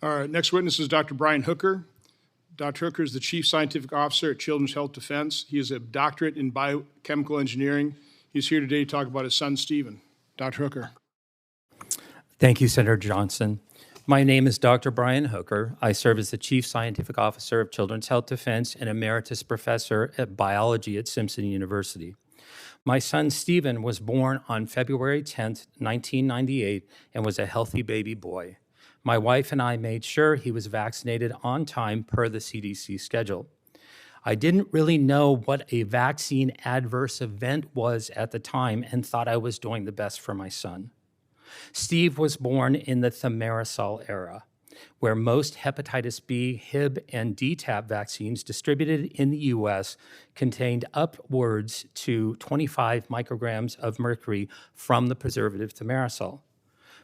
Our next witness is Dr. Bryan Hooker. Dr. Hooker is the Chief Scientific Officer at Children's Health Defense. He is a doctorate in biochemical engineering. He's here today to talk about his son, Stephen. Dr. Hooker. Thank you, Senator Johnson. My name is Dr. Bryan Hooker. I serve as the Chief Scientific Officer of Children's Health Defense and Emeritus Professor at Biology at Simpson University. My son, Stephen, was born on February 10th, 1998, and was a healthy baby boy. My wife and I made sure he was vaccinated on time per the CDC schedule. I didn't really know what a vaccine adverse event was at the time and thought I was doing the best for my son. Steve was born in the thimerosal era, where most hepatitis B, Hib, and DTaP vaccines distributed in the U.S. contained upwards to 25 micrograms of mercury from the preservative thimerosal.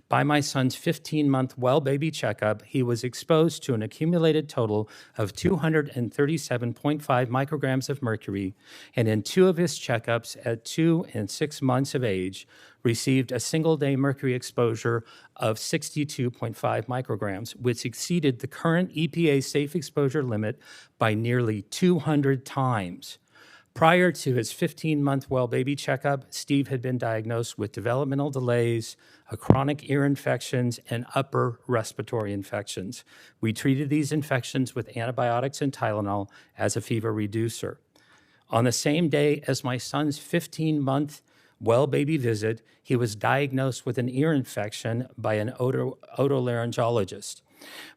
By my son's 15-month well baby checkup, he was exposed to an accumulated total of 237.5 micrograms of mercury, and in 2 of his checkups at 2 and 6 months of age, received a single-day mercury exposure of 62.5 micrograms, which exceeded the current EPA safe exposure limit by nearly 200 times. Prior to his 15-month well baby checkup, Steve had been diagnosed with developmental delays, a chronic ear infections, and upper respiratory infections. We treated these infections with antibiotics and Tylenol as a fever reducer. On the same day as my son's 15-month well baby visit, he was diagnosed with an ear infection by an otolaryngologist.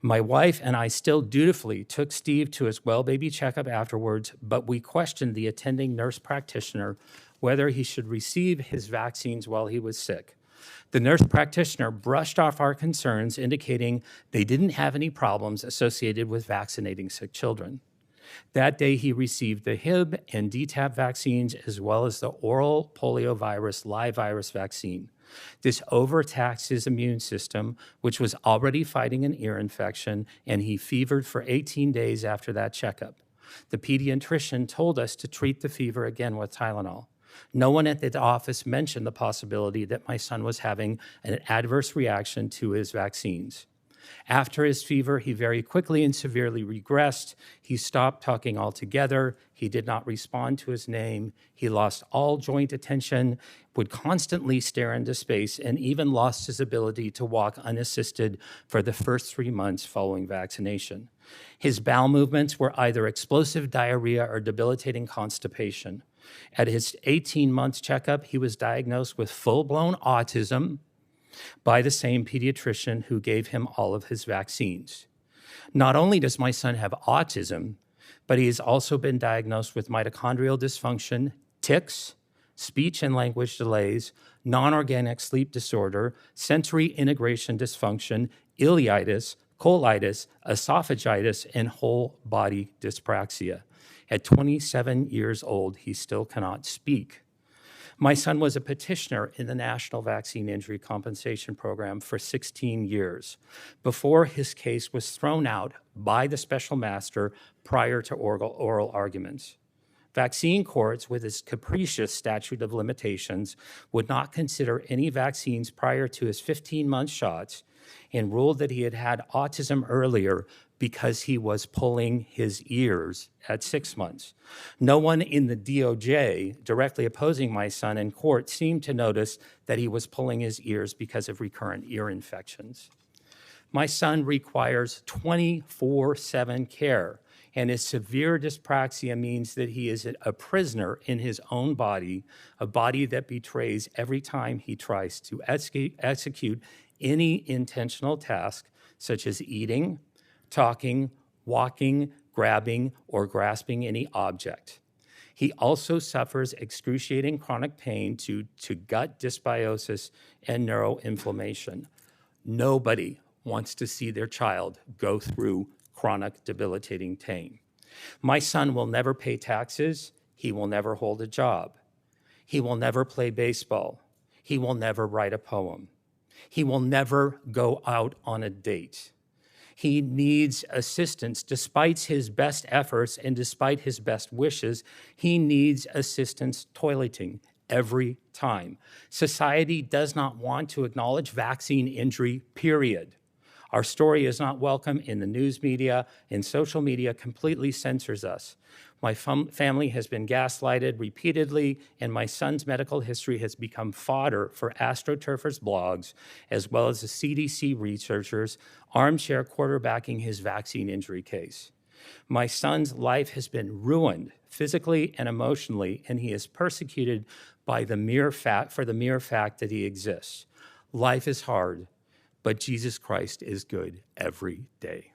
My wife and I still dutifully took Steve to his well baby checkup afterwards, but we questioned the attending nurse practitioner whether he should receive his vaccines while he was sick. The nurse practitioner brushed off our concerns, indicating they didn't have any problems associated with vaccinating sick children. That day, he received the Hib and DTaP vaccines, as well as the oral poliovirus live virus vaccine. This overtaxed his immune system, which was already fighting an ear infection, and he fevered for 18 days after that checkup. The pediatrician told us to treat the fever again with Tylenol. No one at the office mentioned the possibility that my son was having an adverse reaction to his vaccines. After his fever, he very quickly and severely regressed. He stopped talking altogether. He did not respond to his name. He lost all joint attention, would constantly stare into space, and even lost his ability to walk unassisted for the first 3 months following vaccination. His bowel movements were either explosive diarrhea or debilitating constipation. At his 18-month checkup, he was diagnosed with full-blown autism by the same pediatrician who gave him all of his vaccines. Not only does my son have autism, but he has also been diagnosed with mitochondrial dysfunction, tics, speech and language delays, non-organic sleep disorder, sensory integration dysfunction, ileitis, colitis, esophagitis, and whole body dyspraxia. At 27 years old, he still cannot speak. My son was a petitioner in the National Vaccine Injury Compensation Program for 16 years before his case was thrown out by the special master prior to oral arguments. Vaccine courts, with its capricious statute of limitations, would not consider any vaccines prior to his 15-month shots and ruled that he had had autism earlier because he was pulling his ears at 6 months. No one in the DOJ directly opposing my son in court seemed to notice that he was pulling his ears because of recurrent ear infections. My son requires 24/7 care, and his severe dyspraxia means that he is a prisoner in his own body, a body that betrays every time he tries to execute any intentional task, such as eating, talking, walking, grabbing, or grasping any object. He also suffers excruciating chronic pain to gut dysbiosis and neuroinflammation. Nobody wants to see their child go through chronic debilitating pain. My son will never pay taxes. He will never hold a job. He will never play baseball. He will never write a poem. He will never go out on a date. He needs assistance despite his best efforts and despite his best wishes. He needs assistance toileting every time. Society does not want to acknowledge vaccine injury, period. Our story is not welcome in the news media, and social media completely censors us. My family has been gaslighted repeatedly, and my son's medical history has become fodder for astroturfers' blogs, as well as the CDC researchers armchair quarterbacking his vaccine injury case. My son's life has been ruined physically and emotionally, and he is persecuted by the mere fact that he exists. Life is hard, but Jesus Christ is good every day.